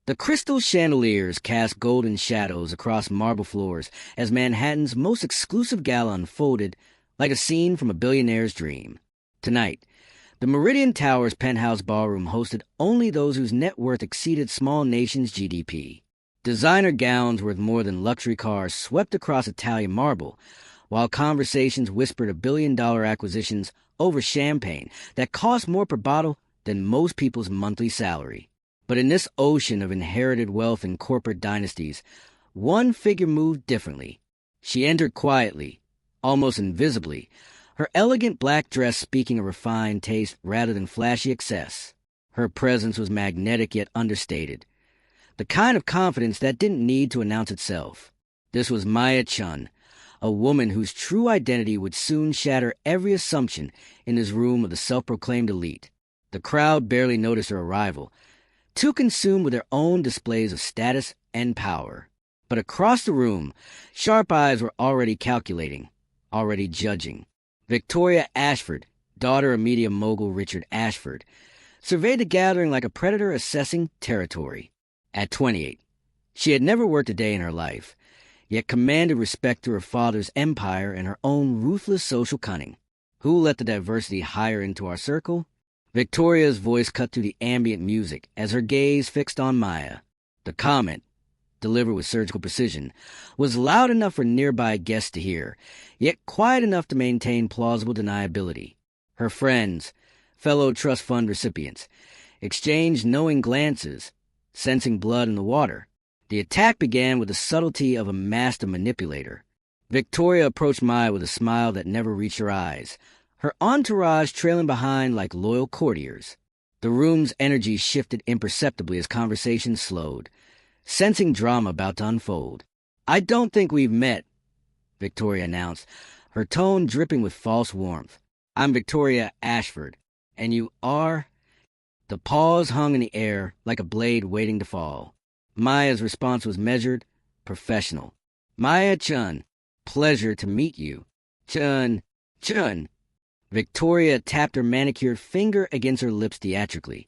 The crystal chandeliers cast golden shadows across marble floors as Manhattan's most exclusive gala unfolded like a scene from a billionaire's dream. Tonight, the Meridian Towers penthouse ballroom hosted only those whose net worth exceeded small nations' GDP. Designer gowns worth more than luxury cars swept across Italian marble, while conversations whispered of billion-dollar acquisitions over champagne that cost more per bottle than most people's monthly salary. But in this ocean of inherited wealth and corporate dynasties, one figure moved differently. She entered quietly, almost invisibly, her elegant black dress speaking of refined taste rather than flashy excess. Her presence was magnetic yet understated, the kind of confidence that didn't need to announce itself. This was Maya Chun, a woman whose true identity would soon shatter every assumption in this room of the self-proclaimed elite. The crowd barely noticed her arrival, too consumed with their own displays of status and power. But across the room, sharp eyes were already calculating, already judging. Victoria Ashford, daughter of media mogul Richard Ashford, surveyed the gathering like a predator assessing territory. At 28, she had never worked a day in her life, yet commanded respect through her father's empire and her own ruthless social cunning. Who let the diversity hire into our circle? Victoria's voice cut through the ambient music as her gaze fixed on Maya. The comment, delivered with surgical precision, was loud enough for nearby guests to hear, yet quiet enough to maintain plausible deniability. Her friends, fellow trust fund recipients, exchanged knowing glances, sensing blood in the water. The attack began with the subtlety of a master manipulator. Victoria approached Maya with a smile that never reached her eyes, her entourage trailing behind like loyal courtiers. The room's energy shifted imperceptibly as conversation slowed, sensing drama about to unfold. "I don't think we've met," Victoria announced, her tone dripping with false warmth. "I'm Victoria Ashford, and you are—" The pause hung in the air like a blade waiting to fall. Maya's response was measured, professional. "Maya Chun, pleasure to meet you." "Chun, Chun." Victoria tapped her manicured finger against her lips theatrically.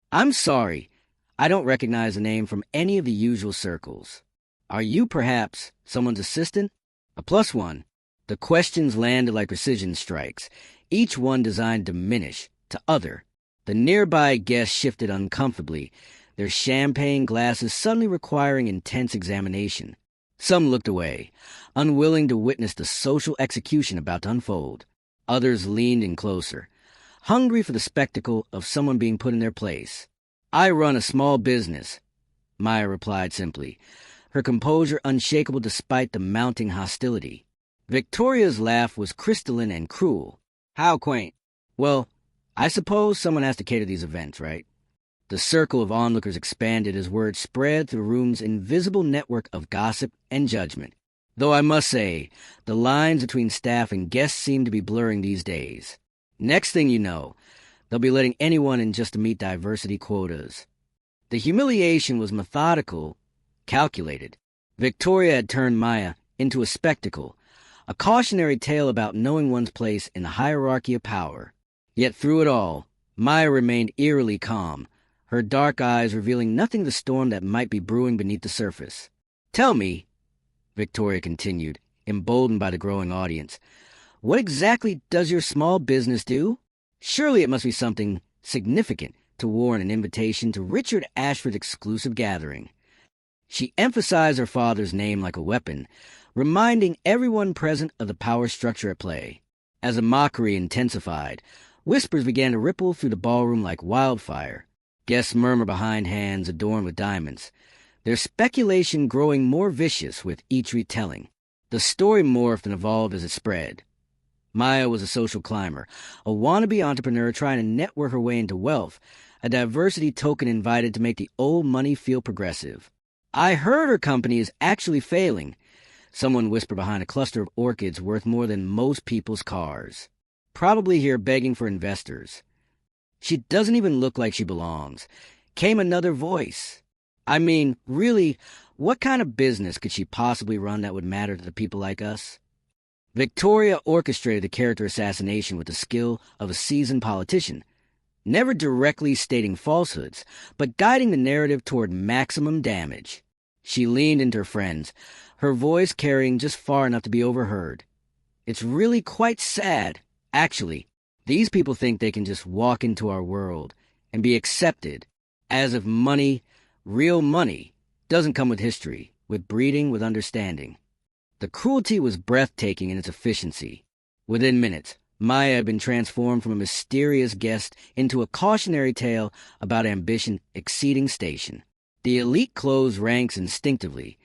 "I'm sorry. I don't recognize the name from any of the usual circles. Are you perhaps someone's assistant? A plus one?" The questions landed like precision strikes, each one designed to diminish, to other. The nearby guests shifted uncomfortably, their champagne glasses suddenly requiring intense examination. Some looked away, unwilling to witness the social execution about to unfold. Others leaned in closer, hungry for the spectacle of someone being put in their place. "I run a small business," Maya replied simply, her composure unshakable despite the mounting hostility. Victoria's laugh was crystalline and cruel. "How quaint. Well, I suppose someone has to cater these events, right?" The circle of onlookers expanded as word spread through the room's invisible network of gossip and judgment. Though I must say, the lines between staff and guests seem to be blurring these days. Next thing you know, they'll be letting anyone in just to meet diversity quotas. The humiliation was methodical, calculated. Victoria had turned Maya into a spectacle, a cautionary tale about knowing one's place in the hierarchy of power. Yet through it all, Maya remained eerily calm, her dark eyes revealing nothing of the storm that might be brewing beneath the surface. "Tell me," Victoria continued, emboldened by the growing audience, "what exactly does your small business do? Surely it must be something significant to warrant an invitation to Richard Ashford's exclusive gathering." She emphasized her father's name like a weapon, reminding everyone present of the power structure at play. As the mockery intensified, whispers began to ripple through the ballroom like wildfire. Guests murmured behind hands adorned with diamonds, their speculation growing more vicious with each retelling. The story morphed and evolved as it spread. Maya was a social climber, a wannabe entrepreneur trying to network her way into wealth, a diversity token invited to make the old money feel progressive. "I heard her company is actually failing," someone whispered behind a cluster of orchids worth more than most people's cars. "Probably here begging for investors." "She doesn't even look like she belongs," came another voice. "I mean, really, what kind of business could she possibly run that would matter to the people like us?" Victoria orchestrated the character assassination with the skill of a seasoned politician, never directly stating falsehoods, but guiding the narrative toward maximum damage. She leaned into her friends, her voice carrying just far enough to be overheard. It's really quite sad. Actually, these people think they can just walk into our world and be accepted, as if money, real money, doesn't come with history, with breeding, with understanding. The cruelty was breathtaking in its efficiency. Within minutes, Maya had been transformed from a mysterious guest into a cautionary tale about ambition exceeding station. The elite closed ranks instinctively,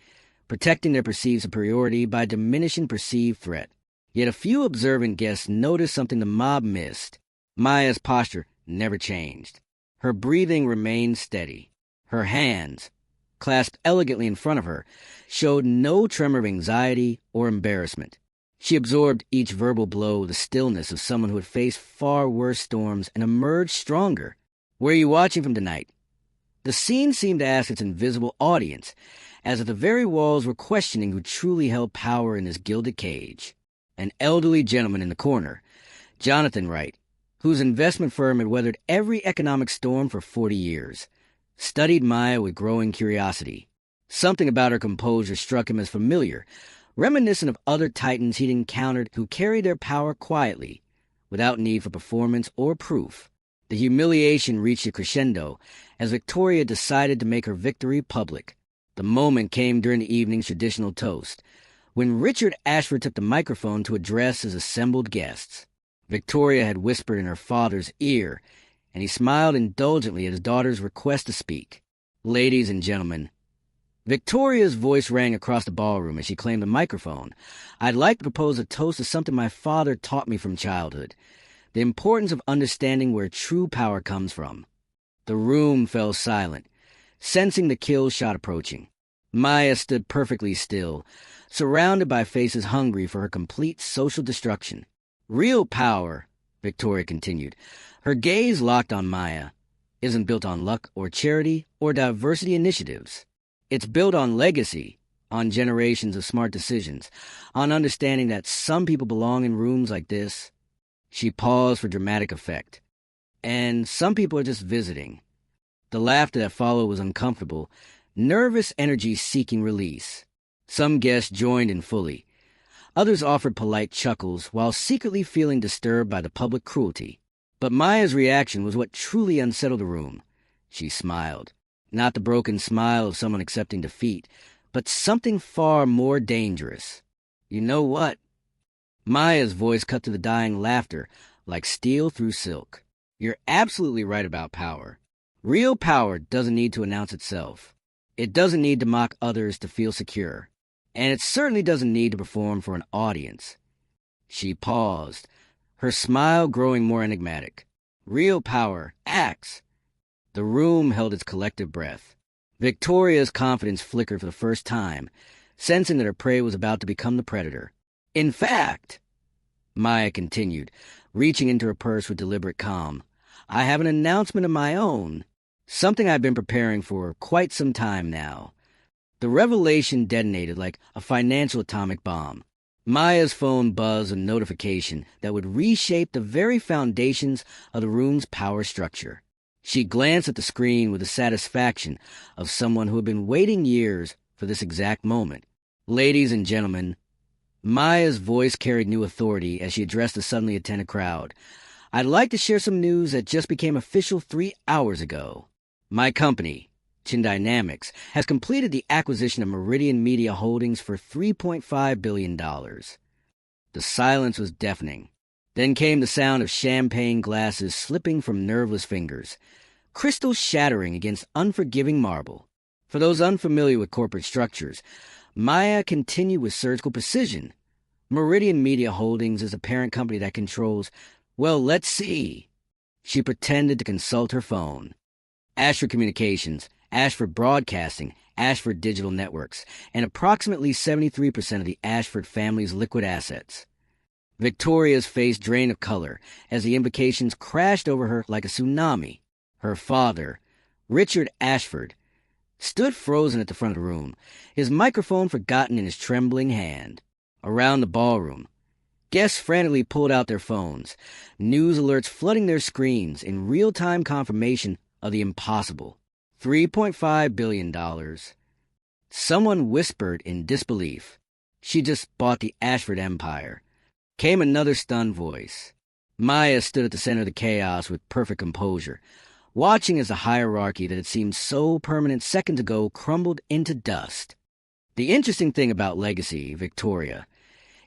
protecting their perceived superiority by diminishing perceived threat. Yet a few observant guests noticed something the mob missed. Maya's posture never changed. Her breathing remained steady. Her hands, clasped elegantly in front of her, showed no tremor of anxiety or embarrassment. She absorbed each verbal blow with the stillness of someone who had faced far worse storms and emerged stronger. "Where are you watching from tonight?" The scene seemed to ask its invisible audience, as if the very walls were questioning who truly held power in this gilded cage. An elderly gentleman in the corner, Jonathan Wright, whose investment firm had weathered every economic storm for 40 years, studied Maya with growing curiosity. Something about her composure struck him as familiar, reminiscent of other titans he'd encountered who carried their power quietly, without need for performance or proof. The humiliation reached a crescendo as Victoria decided to make her victory public. The moment came during the evening's traditional toast, when Richard Ashford took the microphone to address his assembled guests. Victoria had whispered in her father's ear, and he smiled indulgently at his daughter's request to speak. "Ladies and gentlemen," Victoria's voice rang across the ballroom as she claimed the microphone. "I'd like to propose a toast to something my father taught me from childhood, the importance of understanding where true power comes from." The room fell silent, sensing the kill shot approaching. Maya stood perfectly still, surrounded by faces hungry for her complete social destruction. "Real power," Victoria continued, her gaze locked on Maya, "isn't built on luck or charity or diversity initiatives. It's built on legacy, on generations of smart decisions, on understanding that some people belong in rooms like this." She paused for dramatic effect. "And some people are just visiting." The laughter that followed was uncomfortable, nervous energy seeking release. Some guests joined in fully. Others offered polite chuckles while secretly feeling disturbed by the public cruelty. But Maya's reaction was what truly unsettled the room. She smiled. Not the broken smile of someone accepting defeat, but something far more dangerous. "You know what?" Maya's voice cut through the dying laughter like steel through silk. "You're absolutely right about power. Real power doesn't need to announce itself. It doesn't need to mock others to feel secure. And it certainly doesn't need to perform for an audience." She paused, her smile growing more enigmatic. "Real power acts." The room held its collective breath. Victoria's confidence flickered for the first time, sensing that her prey was about to become the predator. "In fact," Maya continued, reaching into her purse with deliberate calm, "I have an announcement of my own, something I've been preparing for quite some time now." The revelation detonated like a financial atomic bomb. Maya's phone buzzed a notification that would reshape the very foundations of the room's power structure. She glanced at the screen with the satisfaction of someone who had been waiting years for this exact moment. "Ladies and gentlemen," Maya's voice carried new authority as she addressed the suddenly attentive crowd, "I'd like to share some news that just became official 3 hours ago. My company, Chin Dynamics, has completed the acquisition of Meridian Media Holdings for $3.5 billion. The silence was deafening. Then came the sound of champagne glasses slipping from nerveless fingers, crystals shattering against unforgiving marble. For those unfamiliar with corporate structures, Maya continued with surgical precision. Meridian Media Holdings is a parent company that controls, well, let's see. She pretended to consult her phone. Ashford Communications, Ashford Broadcasting, Ashford Digital Networks, and approximately 73% of the Ashford family's liquid assets. Victoria's face drained of color as the implications crashed over her like a tsunami. Her father, Richard Ashford, stood frozen at the front of the room, his microphone forgotten in his trembling hand. Around the ballroom, Guests frantically pulled out their phones, news alerts flooding their screens in real-time confirmation of the impossible. $3.5 billion. Someone whispered in disbelief. She just bought the Ashford Empire. Came another stunned voice. Maya stood at the center of the chaos with perfect composure, watching as the hierarchy that had seemed so permanent seconds ago crumbled into dust. The interesting thing about legacy, Victoria,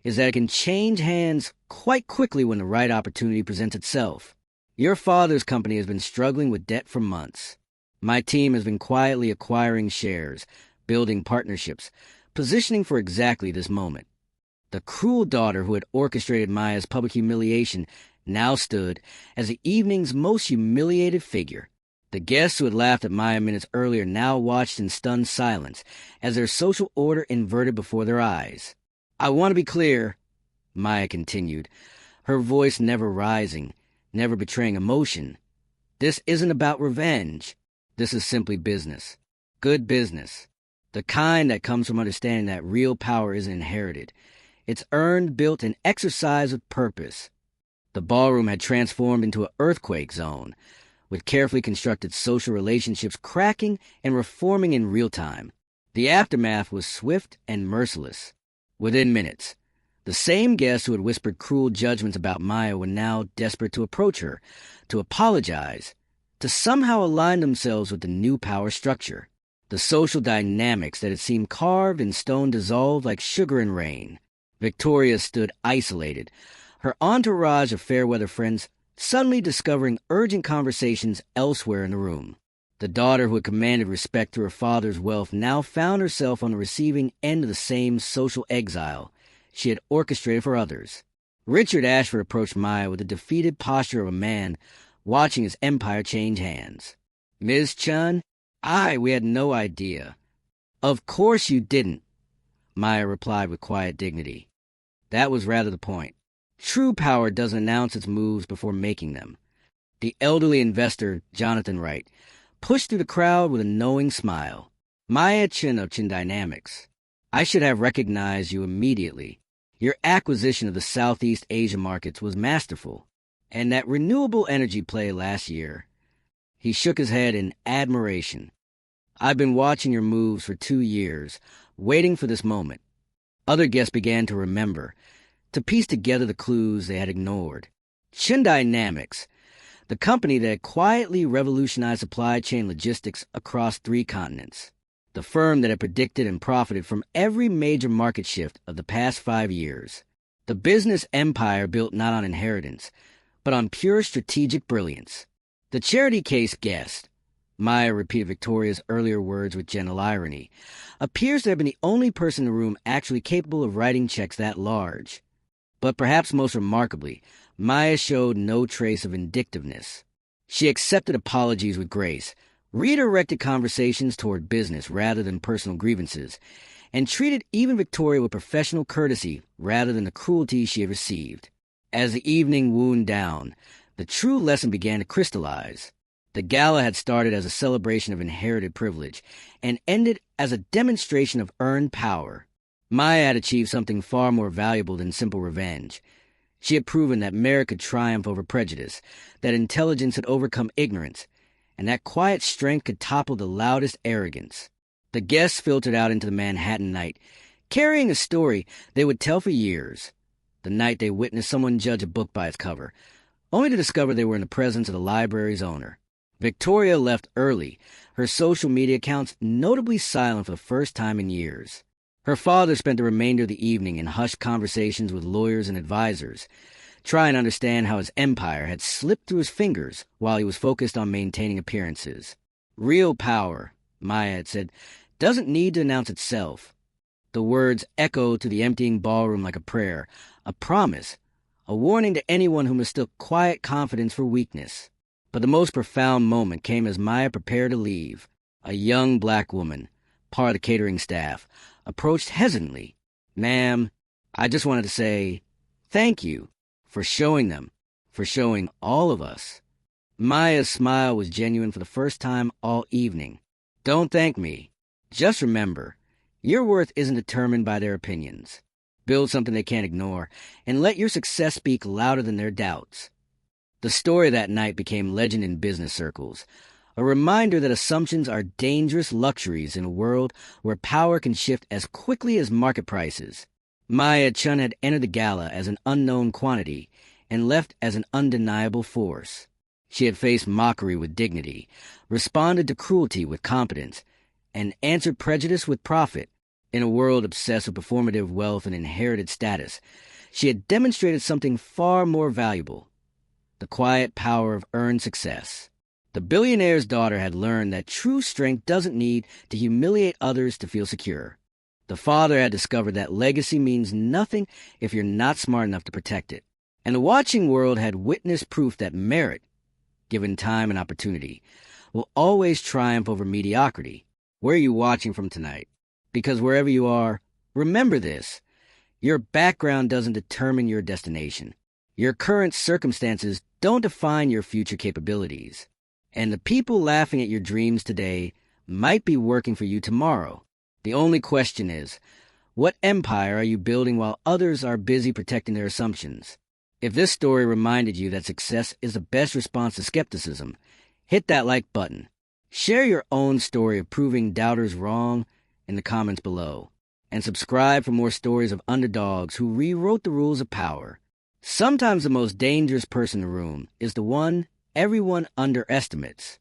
is that it can change hands quite quickly when the right opportunity presents itself. Your father's company has been struggling with debt for months. My team has been quietly acquiring shares, building partnerships, positioning for exactly this moment. The cruel daughter who had orchestrated Maya's public humiliation now stood as the evening's most humiliated figure. The guests who had laughed at Maya minutes earlier now watched in stunned silence as their social order inverted before their eyes. I want to be clear, Maya continued, her voice never rising, never betraying emotion. This isn't about revenge. This is simply business. Good business. The kind that comes from understanding that real power isn't inherited. It's earned, built, and exercised with purpose. The ballroom had transformed into an earthquake zone, with carefully constructed social relationships cracking and reforming in real time. The aftermath was swift and merciless. Within minutes, the same guests who had whispered cruel judgments about Maya were now desperate to approach her, to apologize, to somehow align themselves with the new power structure. The social dynamics that had seemed carved in stone dissolved like sugar in rain. Victoria stood isolated, her entourage of fair-weather friends suddenly discovering urgent conversations elsewhere in the room. The daughter who had commanded respect through her father's wealth now found herself on the receiving end of the same social exile she had orchestrated for others. Richard Ashford approached Maya with the defeated posture of a man watching his empire change hands. Ms. Chun, we had no idea. Of course you didn't, Maya replied with quiet dignity. That was rather the point. True power doesn't announce its moves before making them. The elderly investor, Jonathan Wright, pushed through the crowd with a knowing smile. Maya Chin of Chin Dynamics. I should have recognized you immediately. Your acquisition of the Southeast Asia markets was masterful. And that renewable energy play last year. He shook his head in admiration. I've been watching your moves for 2 years, waiting for this moment. Other guests began to remember, to piece together the clues they had ignored. Chin Dynamics, the company that had quietly revolutionized supply chain logistics across 3 continents. The firm that had predicted and profited from every major market shift of the past 5 years. The business empire built not on inheritance, but on pure strategic brilliance. The charity case guest, Maya repeated Victoria's earlier words with gentle irony, appears to have been the only person in the room actually capable of writing checks that large. But perhaps most remarkably, Maya showed no trace of vindictiveness. She accepted apologies with grace, redirected conversations toward business rather than personal grievances, and treated even Victoria with professional courtesy rather than the cruelty she had received. As the evening wound down, the true lesson began to crystallize. The gala had started as a celebration of inherited privilege and ended as a demonstration of earned power. Maya had achieved something far more valuable than simple revenge. She had proven that merit could triumph over prejudice, that intelligence had overcome ignorance, and that quiet strength could topple the loudest arrogance. The guests filtered out into the Manhattan night, carrying a story they would tell for years. The night they witnessed someone judge a book by its cover, only to discover they were in the presence of the library's owner. Victoria left early, her social media accounts notably silent for the first time in years. Her father spent the remainder of the evening in hushed conversations with lawyers and advisors, trying to understand how his empire had slipped through his fingers while he was focused on maintaining appearances. Real power, Maya had said, doesn't need to announce itself. The words echoed to the emptying ballroom like a prayer, a promise, a warning to anyone who mistook quiet confidence for weakness. But the most profound moment came as Maya prepared to leave. A young black woman, part of the catering staff, approached hesitantly. Ma'am, I just wanted to say thank you for showing them, for showing all of us. Maya's smile was genuine for the first time all evening. Don't thank me. Just remember, your worth isn't determined by their opinions. build something they can't ignore, and let your success speak louder than their doubts. The story of that night became legend in business circles, a reminder that assumptions are dangerous luxuries in a world where power can shift as quickly as market prices. Maya Chun had entered the gala as an unknown quantity and left as an undeniable force. She had faced mockery with dignity, responded to cruelty with competence, and answered prejudice with profit. In a world obsessed with performative wealth and inherited status, she had demonstrated something far more valuable: the quiet power of earned success. The billionaire's daughter had learned that true strength doesn't need to humiliate others to feel secure. The father had discovered that legacy means nothing if you're not smart enough to protect it. And the watching world had witnessed proof that merit, given time and opportunity, will always triumph over mediocrity. Where are you watching from tonight? Because wherever you are, remember this: your background doesn't determine your destination. Your current circumstances don't define your future capabilities. And the people laughing at your dreams today might be working for you tomorrow. The only question is, what empire are you building while others are busy protecting their assumptions? If this story reminded you that success is the best response to skepticism, hit that like button. Share your own story of proving doubters wrong in the comments below. And subscribe for more stories of underdogs who rewrote the rules of power. Sometimes the most dangerous person in the room is the one everyone underestimates.